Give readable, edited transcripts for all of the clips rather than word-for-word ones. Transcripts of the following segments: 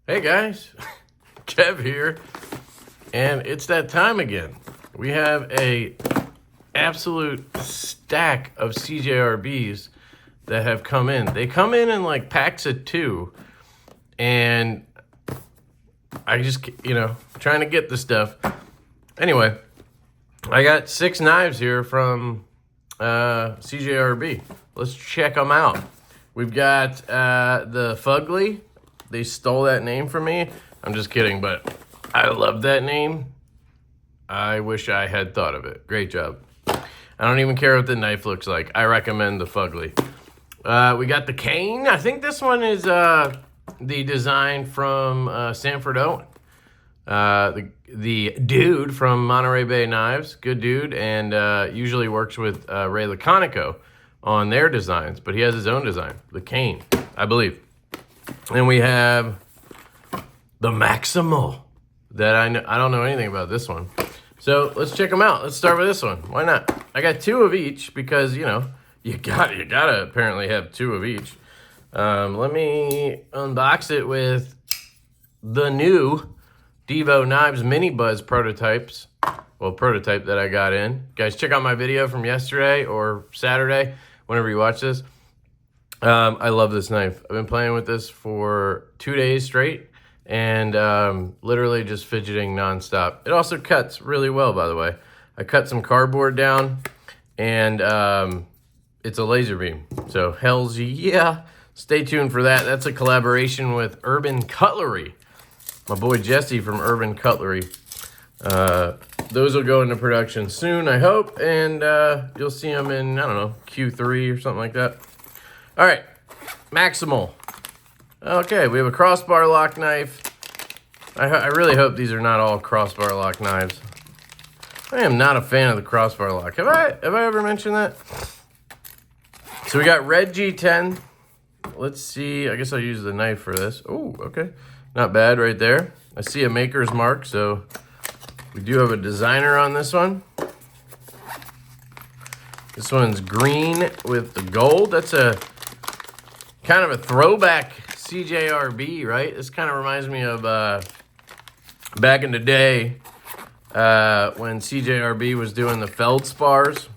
Hey guys, Kev here, and it's that time again. We have a absolute stack of CJRBs that have come in. They come in like packs of 2, and I just, trying to get the stuff. Anyway, I got 6 knives here from CJRB. Let's check them out. We've got the Fugly. They stole that name from me. I'm just kidding, but I love that name. I wish I had thought of it. Great job. I don't even care what the knife looks like. I recommend the Fugly. We got the cane. I think this one is the design from Sanford Owen. The dude from Monterey Bay Knives. Good dude, and usually works with Ray Laconico on their designs, but he has his own design, the cane, I believe. And we have the Maximal that I don't know anything about this one. So let's check them out. Let's start with this one. Why not? I got 2 of each because, you gotta apparently have 2 of each. Let me unbox it with the new Divo Knives Mini Buzz prototypes. Well, prototype that I got in. Guys, check out my video from yesterday or Saturday, whenever you watch this. I love this knife. I've been playing with this for 2 days straight and literally just fidgeting nonstop. It also cuts really well, by the way. I cut some cardboard down, and it's a laser beam. So hells yeah. Stay tuned for that. That's a collaboration with Urban Cutlery. My boy Jesse from Urban Cutlery. Those will go into production soon, I hope, and you'll see them in, I don't know, Q3 or something like that. All right, Maximal. Okay, we have a crossbar lock knife. I really hope these are not all crossbar lock knives. I am not a fan of the crossbar lock. Have I ever mentioned that? So we got red G10. Let's see. I guess I'll use the knife for this. Oh, okay. Not bad right there. I see a maker's mark, so we do have a designer on this one. This one's green with the gold. That's a kind of a throwback CJRB, right? This kind of reminds me of back in the day when CJRB was doing the feldspars,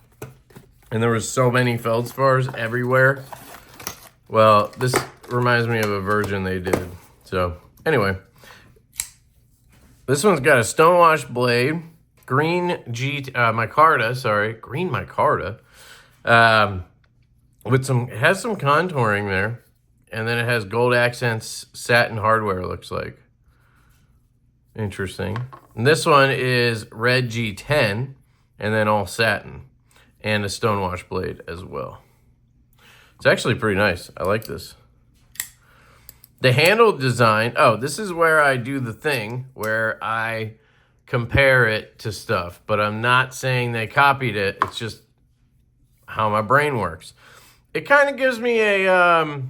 and there was so many feldspars everywhere. Well, this reminds me of a version they did. So anyway, this one's got a stonewash blade, green micarta, green micarta. With it has some contouring there, and then it has gold accents, satin hardware, looks like. Interesting. And this one is red G10, and then all satin, and a stonewash blade as well. It's actually pretty nice. I like this. The handle design, this is where I do the thing where I compare it to stuff, but I'm not saying they copied it. It's just how my brain works. It kind of gives me a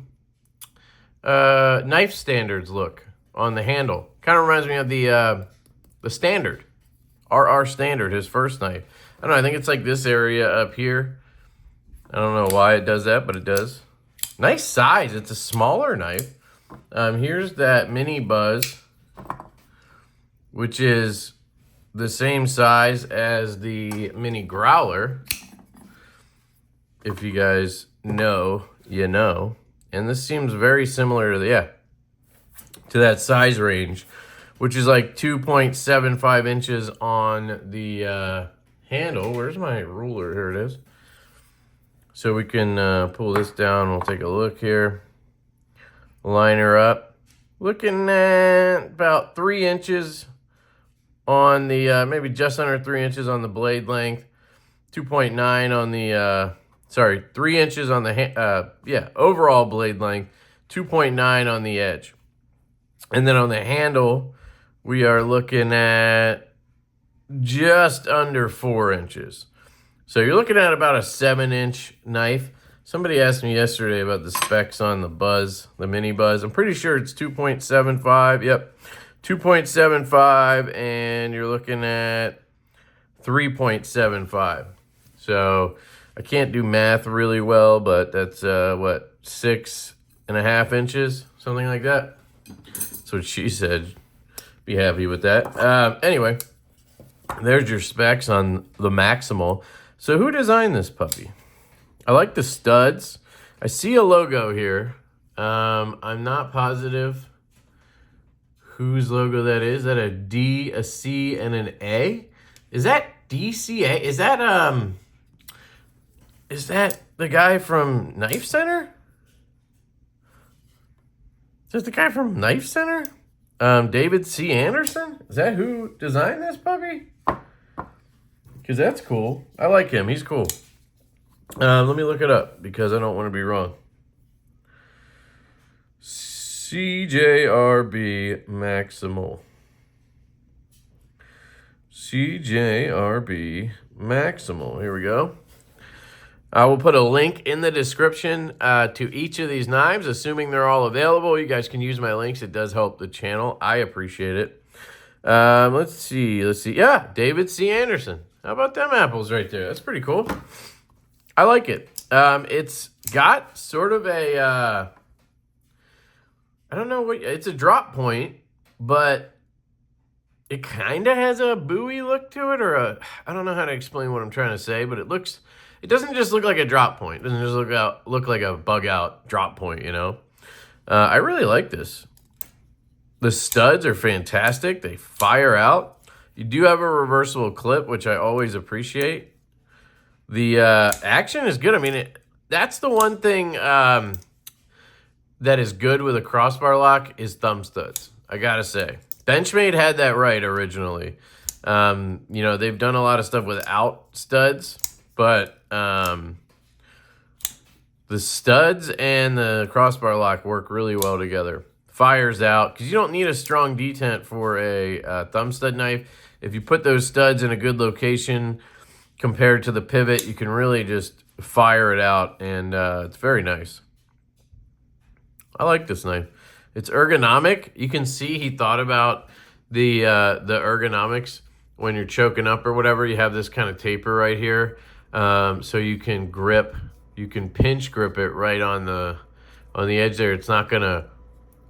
knife standards look on the handle. Kind of reminds me of the standard, RR Standard, his first knife. I don't know, I think it's like this area up here. I don't know why it does that, but it does. Nice size. It's a smaller knife. Here's that Mini Buzz, which is the same size as the Mini Growler. If you guys know, you know. And this seems very similar to that size range, which is like 2.75 inches on the handle. Where's my ruler? Here it is. So we can pull this down. We'll take a look here. Line her up. Looking at about 3 inches on the, maybe just under 3 inches on the blade length. 2.9 on the, 3 inches on the, overall blade length. 2.9 on the edge. And then on the handle, we are looking at just under 4 inches. So you're looking at about a 7-inch knife. Somebody asked me yesterday about the specs on the Buzz, the Mini Buzz. I'm pretty sure it's 2.75. Yep, 2.75, and you're looking at 3.75. So I can't do math really well, but that's, 6.5 inches, something like that. That's what she said. Be happy with that. Anyway, there's your specs on the Maximal. So who designed this puppy? I like the studs. I see a logo here. I'm not positive whose logo that is. Is that a D, a C, and an A? Is that DCA? Is that the guy from Knife Center? Is that the guy from Knife Center? David C. Anderson? Is that who designed this puppy? Because that's cool. I like him. He's cool. Let me look it up because I don't want to be wrong. CJRB Maximal. CJRB Maximal. Here we go. I will put a link in the description to each of these knives, assuming they're all available. You guys can use my links. It does help the channel. I appreciate it. Let's see. Yeah, David C. Anderson. How about them apples right there? That's pretty cool. I like it. It's got sort of a, I don't know what, it's a drop point, but it kind of has a buoy look to it, or I don't know how to explain what I'm trying to say, but it doesn't just look like a drop point. It doesn't just look like a bug out drop point, you know? I really like this. The studs are fantastic. They fire out. You do have a reversible clip, which I always appreciate. The action is good. I mean, that's the one thing that is good with a crossbar lock is thumb studs, I gotta say. Benchmade had that right originally. You know, they've done a lot of stuff without studs, but the studs and the crossbar lock work really well together. Fires out, because you don't need a strong detent for a thumb stud knife. If you put those studs in a good location compared to the pivot, you can really just fire it out, and it's very nice. I like this knife. It's ergonomic. You can see he thought about the ergonomics when you're choking up or whatever. You have this kind of taper right here, so you can grip. You can pinch grip it right on the edge there. It's not gonna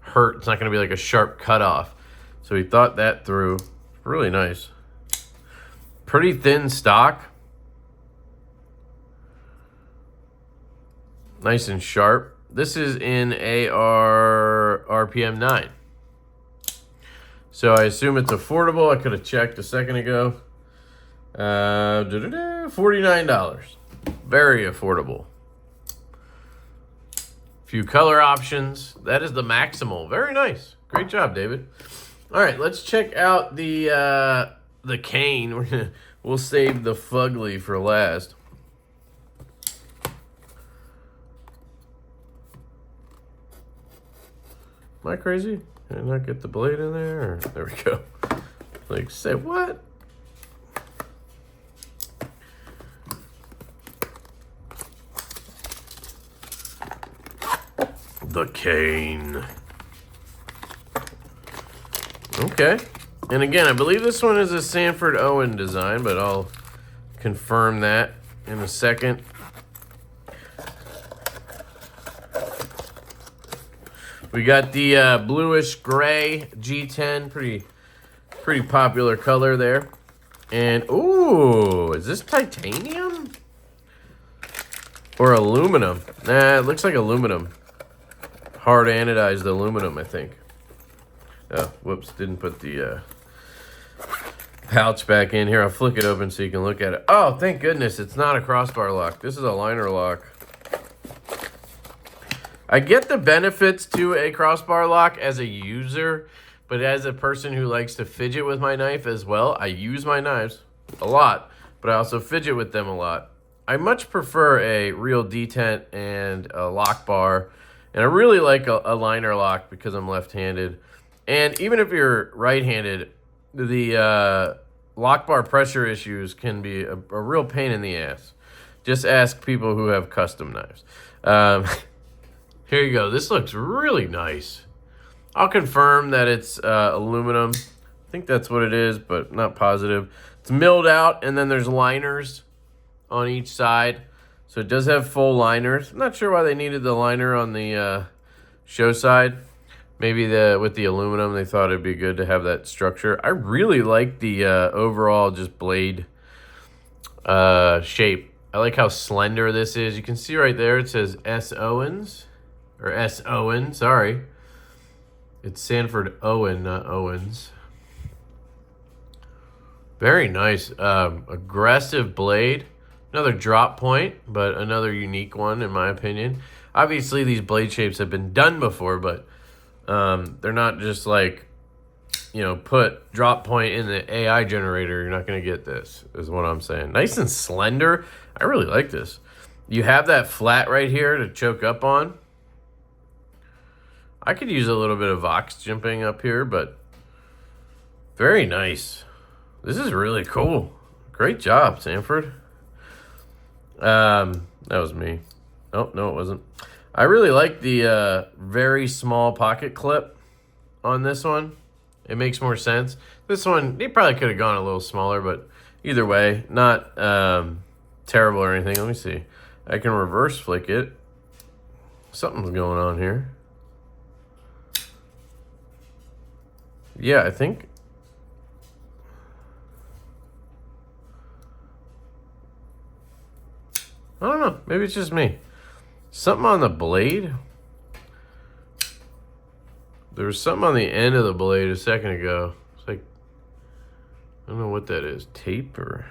hurt. It's not gonna be like a sharp cutoff. So he thought that through. Really nice. Pretty thin stock. Nice and sharp. This is in AR RPM 9. So I assume it's affordable. I could have checked a second ago. $49. Very affordable. Few color options. That is the Maximal. Very nice. Great job, David. All right, let's check out the cane. We'll save the Fugly for last. Am I crazy? Did I not get the blade in there? Or, there we go. Like, say what? The cane. Okay. And again, I believe this one is a Sanford Owen design, but I'll confirm that in a second. We got the bluish gray G10, pretty popular color there. And ooh, is this titanium or aluminum? Nah, it looks like aluminum. Hard anodized aluminum, I think. Oh, whoops, didn't put the pouch back in here. I'll flick it open so you can look at it. Oh, thank goodness, it's not a crossbar lock. This is a liner lock. I get the benefits to a crossbar lock as a user, but as a person who likes to fidget with my knife as well, I use my knives a lot, but I also fidget with them a lot. I much prefer a real detent and a lock bar, and I really like a liner lock because I'm left-handed. And even if you're right-handed, the lock bar pressure issues can be a real pain in the ass. Just ask people who have custom knives. Here you go. This looks really nice. I'll confirm that it's aluminum. I think that's what it is, but not positive. It's milled out, and then there's liners on each side. So it does have full liners. I'm not sure why they needed the liner on the show side. Maybe with the aluminum, they thought it'd be good to have that structure. I really like the overall just blade shape. I like how slender this is. You can see right there it says S. Owens, or S. Owen, sorry. It's Sanford Owen, not Owens. Very nice. Aggressive blade. Another drop point, but another unique one in my opinion. Obviously, these blade shapes have been done before, but they're not just like, you know, put drop point in the AI generator. You're not going to get this, is what I'm saying. Nice and slender. I really like this. You have that flat right here to choke up on. I could use a little bit of Vox jimping up here, but very nice. This is really cool. Great job, Sanford. That was me. Oh, no, it wasn't. I really like the very small pocket clip on this one. It makes more sense. This one, they probably could have gone a little smaller, but either way, not terrible or anything. Let me see. I can reverse flick it. Something's going on here. Yeah, I think. I don't know. Maybe it's just me. Something on the blade. There was something on the end of the blade a second ago. It's like, I don't know what that is. Tape or...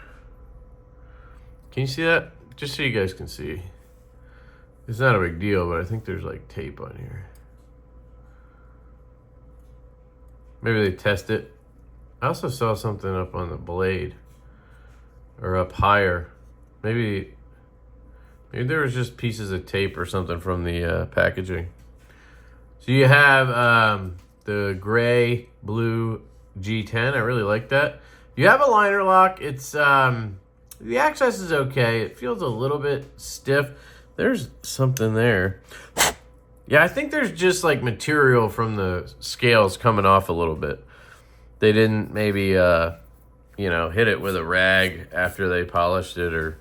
Can you see that? Just so you guys can see. It's not a big deal, but I think there's like tape on here. Maybe they test it. I also saw something up on the blade. Or up higher. Maybe there was just pieces of tape or something from the packaging. So you have the gray, blue G10. I really like that. You have a liner lock. It's the access is okay. It feels a little bit stiff. There's something there. Yeah, I think there's just like material from the scales coming off a little bit. They didn't maybe, you know, hit it with a rag after they polished it or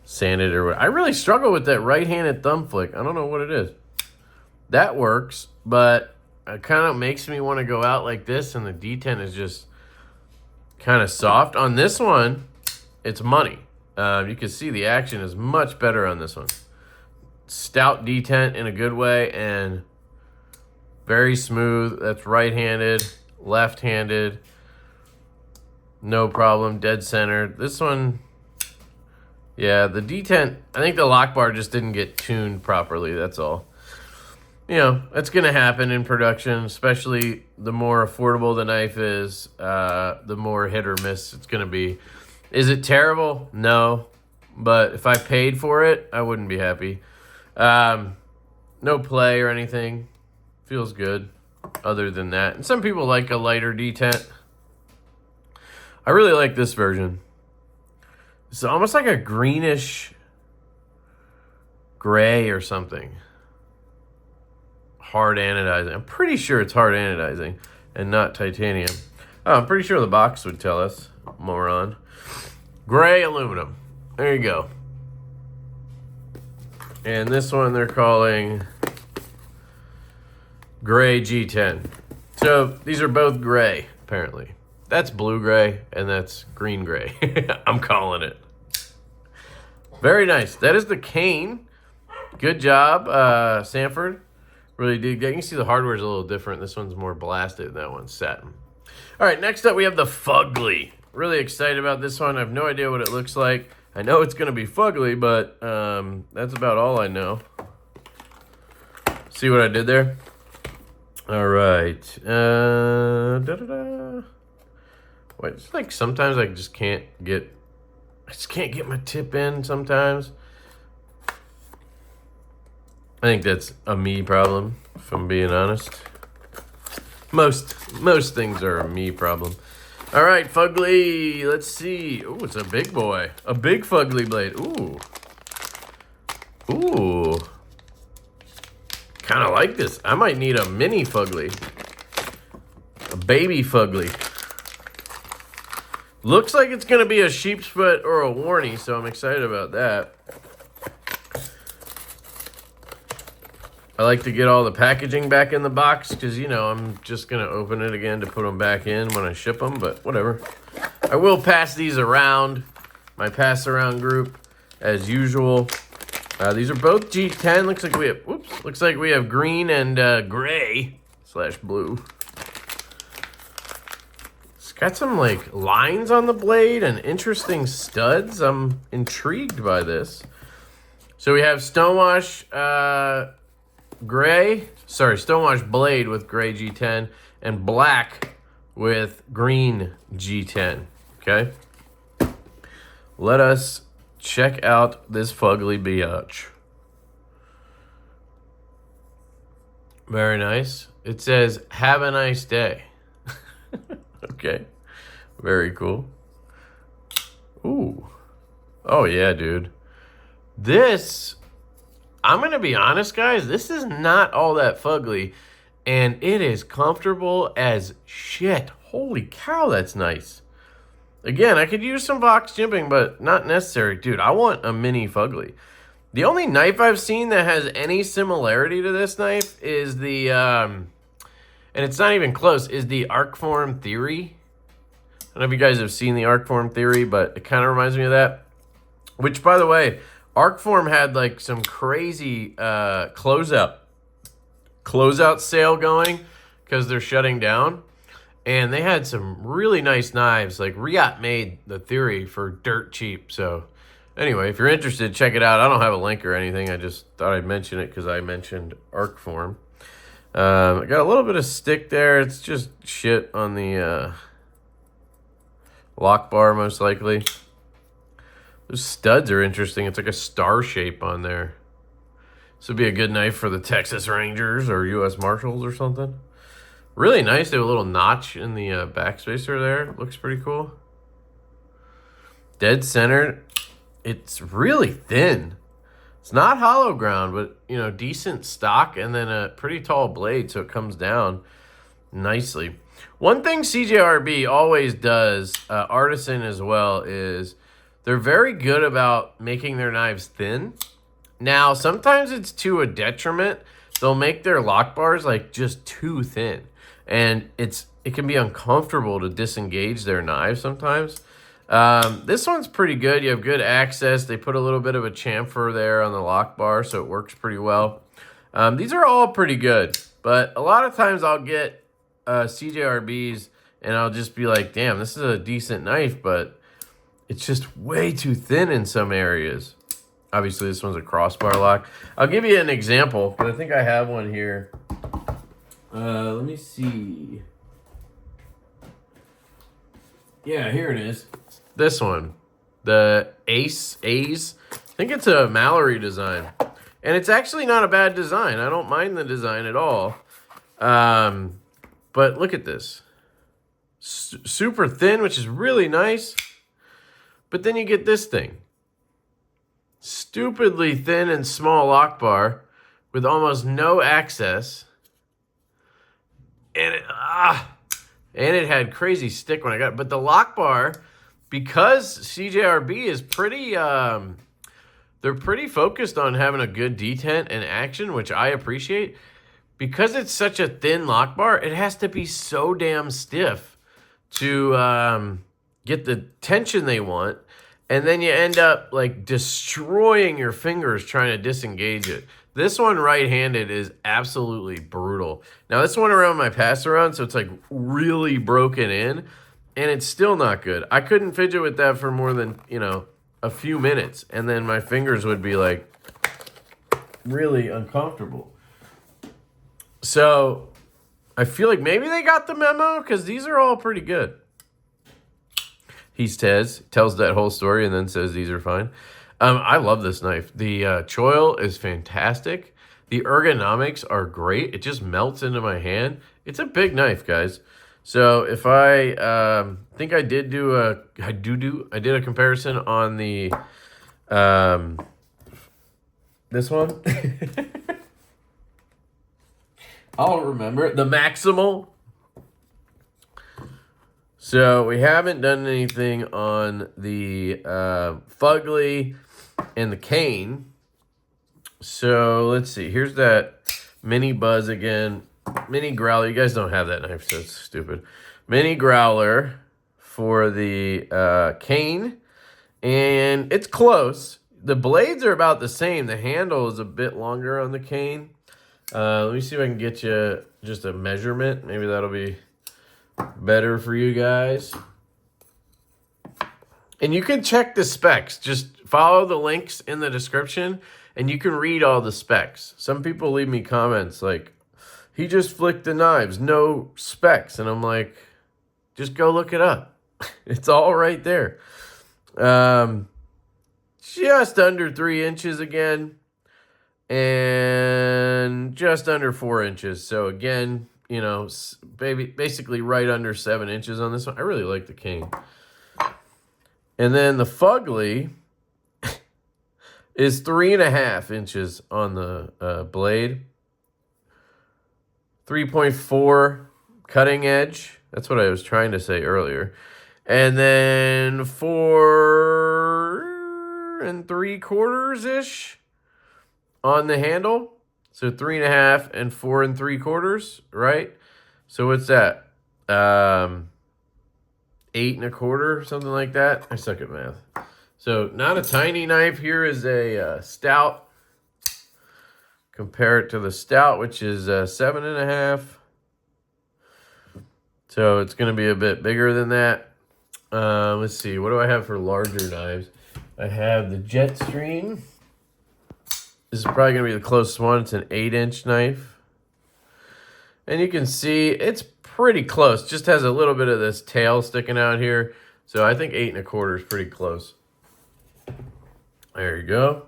sanded or what. I really struggle with that right-handed thumb flick. I don't know what it is. That works, but it kind of makes me want to go out like this, and the D10 is just kind of soft. On this one, it's money. You can see the action is much better on this one. Stout detent in a good way and very smooth. That's right-handed, left-handed, no problem, dead center. This one, yeah, the detent, I think the lock bar just didn't get tuned properly, that's all. You know, it's going to happen in production, especially the more affordable the knife is, the more hit or miss it's going to be. Is it terrible? No. But if I paid for it, I wouldn't be happy. No play or anything. Feels good other than that. And some people like a lighter detent. I really like this version. It's almost like a greenish gray or something. Hard anodizing. I'm pretty sure it's hard anodizing and not titanium. Oh, I'm pretty sure the box would tell us. Moron. Gray aluminum. There you go. And this one they're calling gray G10. So these are both gray, apparently. That's blue gray and that's green gray. I'm calling it. Very nice. That is the cane. Good job, Sanford. Really dig that. You can see the hardware is a little different. This one's more blasted and that one's satin. All right, next up we have the Fugly. Really excited about this one. I have no idea what it looks like. I know it's going to be fugly, but that's about all I know. See what I did there? All right. Wait, it's like sometimes I just can't get my tip in sometimes. I think that's a me problem, if I'm being honest. Most things are a me problem. All right, Fugly. Let's see. Ooh, it's a big boy. A big Fugly blade. Ooh. Ooh. Kind of like this. I might need a mini Fugly. A baby Fugly. Looks like it's going to be a sheep's foot or a warnie, so I'm excited about that. I like to get all the packaging back in the box because, you know, I'm just going to open it again to put them back in when I ship them, but whatever. I will pass these around, my pass around group, as usual. These are both G10. Looks like we have green and gray / blue. It's got some like lines on the blade and interesting studs. I'm intrigued by this. So we have Stonewash Stonewash blade with gray G10 and black with green G10. Okay. Let us check out this fugly biatch. Very nice. It says, "Have a nice day." Okay. Very cool. Ooh. Oh, yeah, dude. This, I'm going to be honest, guys. This is not all that fugly. And it is comfortable as shit. Holy cow, that's nice. Again, I could use some box jimping, but not necessary. Dude, I want a mini fugly. The only knife I've seen that has any similarity to this knife is the, and it's not even close, is the Arcform Theory. I don't know if you guys have seen the Arcform Theory, but it kind of reminds me of that. Which, by the way, Arcform had like some crazy closeout sale going because they're shutting down. And they had some really nice knives. Like, Riot made the Theory for dirt cheap. So, anyway, if you're interested, check it out. I don't have a link or anything. I just thought I'd mention it because I mentioned Arcform. I got a little bit of stick there. It's just shit on the lock bar, most likely. Those studs are interesting. It's like a star shape on there. This would be a good knife for the Texas Rangers or U.S. Marshals or something. Really nice. They have a little notch in the backspacer there. Looks pretty cool. Dead center. It's really thin. It's not hollow ground, but, you know, decent stock and then a pretty tall blade, so it comes down nicely. One thing CJRB always does, Artisan as well, is they're very good about making their knives thin. Now, sometimes it's to a detriment. They'll make their lock bars like just too thin. And it can be uncomfortable to disengage their knives sometimes. This one's pretty good. You have good access. They put a little bit of a chamfer there on the lock bar, so it works pretty well. These are all pretty good. But a lot of times I'll get CJRBs and I'll just be like, damn, this is a decent knife, but it's just way too thin in some areas. Obviously, this one's a crossbar lock. I'll give you an example, but I think I have one here. Let me see. Yeah, here it is. This one. The Ace. I think it's a Mallory design. And it's actually not a bad design. I don't mind the design at all. But look at this. Super thin, which is really nice. But then you get this thing. Stupidly thin and small lock bar with almost no access. And it had crazy stick when I got it. But the lock bar, because CJRB is pretty, they're pretty focused on having a good detent and action, which I appreciate. Because it's such a thin lock bar, it has to be so damn stiff to get the tension they want. And then you end up like destroying your fingers trying to disengage it. This one right-handed is absolutely brutal. Now, this one around my pass-around, so it's like really broken in, and it's still not good. I couldn't fidget with that for more than, you know, a few minutes, and then my fingers would be like really uncomfortable. So I feel like maybe they got the memo because these are all pretty good. He tells that whole story and then says these are fine. I love this knife. The choil is fantastic. The ergonomics are great. It just melts into my hand. It's a big knife, guys. So if I think I did do I did a comparison on the this one. I'll remember it. The Maximal. So we haven't done anything on the Fugly and the cane. So let's see. Here's that Mini Buzz again. Mini Growler. You guys don't have that knife, so it's stupid. Mini Growler for the cane. And it's close. The blades are about the same. The handle is a bit longer on the cane. Let me see if I can get you just a measurement. Maybe that'll be better for you guys. And you can check the specs. Just follow the links in the description, and you can read all the specs. Some people leave me comments like, he just flicked the knives, no specs. And I'm like, just go look it up. It's all right there. Just under 3 inches again, and just under 4 inches. So again, you know, basically right under 7 inches on this one. I really like the cane. And then the Fugly is 3.5 inches on the blade. 3.4 cutting edge. That's what I was trying to say earlier. And then 4 3/4-ish on the handle. So 3.5 and 4 3/4, right? So what's that? 8 1/4, something like that. I suck at math. So not a tiny knife. Here is a stout. Compare it to the stout, which is 7.5. So it's going to be a bit bigger than that. Let's see. What do I have for larger knives? I have the Jetstream. This is probably going to be the closest one. It's an 8-inch knife. And you can see it's pretty close. Just has a little bit of this tail sticking out here. So I think 8 1/4 is pretty close. There you go.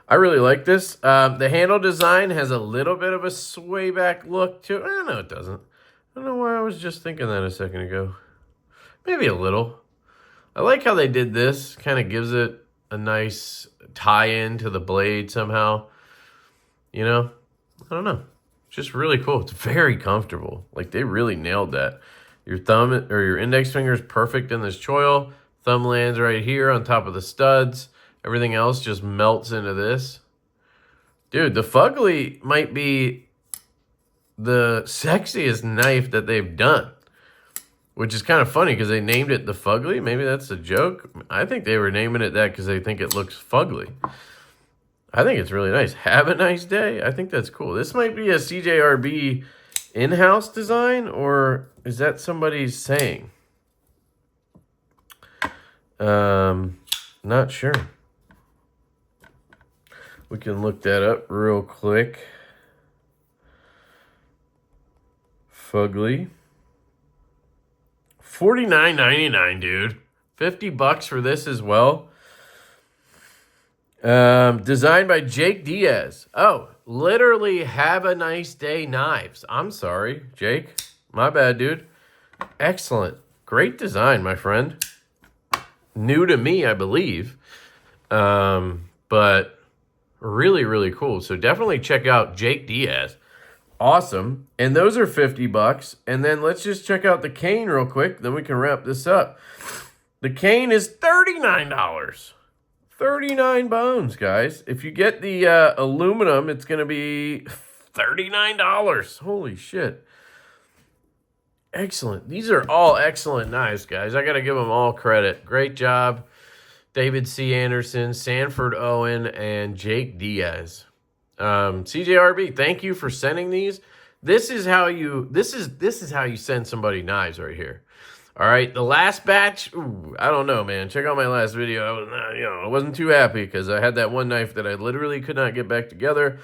I really like this. The handle design has a little bit of a sway back look to it. No, it doesn't. I don't know why I was just thinking that a second ago. Maybe a little. I like how they did this. Kind of gives it a nice tie-in to the blade somehow. You know? I don't know. It's just really cool. It's very comfortable. Like, they really nailed that. Your thumb or your index finger is perfect in this choil. Thumb lands right here on top of the studs. Everything else just melts into this. Dude, the Fugly might be the sexiest knife that they've done. Which is kind of funny because they named it the Fugly. Maybe that's a joke. I think they were naming it that because they think it looks fugly. I think it's really nice. Have a nice day. I think that's cool. This might be a CJRB in-house design, or is that somebody's saying? Not sure. We can look that up real quick. Fugly. $49.99, dude. $50 for this as well. Designed by Jake Diaz. Oh, literally have a nice day knives. I'm sorry, Jake. My bad, dude. Excellent. Great design, my friend. New to me, I believe. But really, really cool. So definitely check out Jake Diaz. Awesome. And those are $50. And then let's just check out the cane real quick. Then we can wrap this up. The cane is $39. 39 bones, guys. If you get the aluminum, it's going to be $39. Holy shit. Excellent. These are all excellent knives, guys. I got to give them all credit. Great job. David C. Anderson, Sanford Owen, and Jake Diaz. CJRB, thank you for sending these. This is how you send somebody knives right here. All right, the last batch, I don't know, man. Check out my last video. I wasn't too happy because I had that one knife that I literally could not get back together.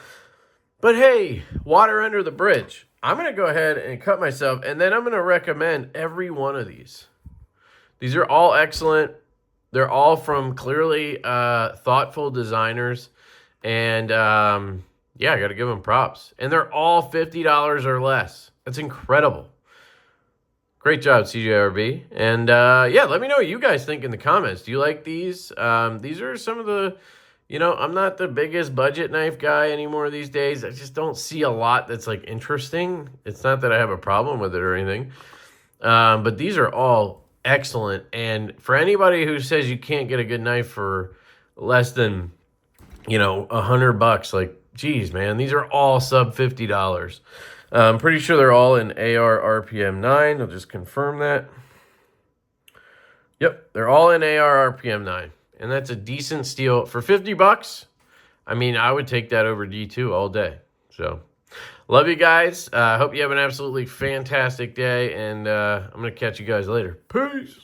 But hey, water under the bridge. I'm going to go ahead and cut myself, and then I'm going to recommend every one of these. These are all excellent. They're all from clearly thoughtful designers. And, yeah, I got to give them props. And they're all $50 or less. That's incredible. Great job, CJRB. And, yeah, let me know what you guys think in the comments. Do you like these? These are some of the, I'm not the biggest budget knife guy anymore these days. I just don't see a lot that's, like, interesting. It's not that I have a problem with it or anything. But these are all excellent. And for anybody who says you can't get a good knife for less than $100, like, Geez, man, these are all sub $50. I'm pretty sure they're all in AR RPM 9. I'll just confirm that. Yep, they're all in AR RPM 9. And that's a decent steal. For 50 bucks, I mean, I would take that over D2 all day. So, love you guys. I hope you have an absolutely fantastic day. And I'm going to catch you guys later. Peace.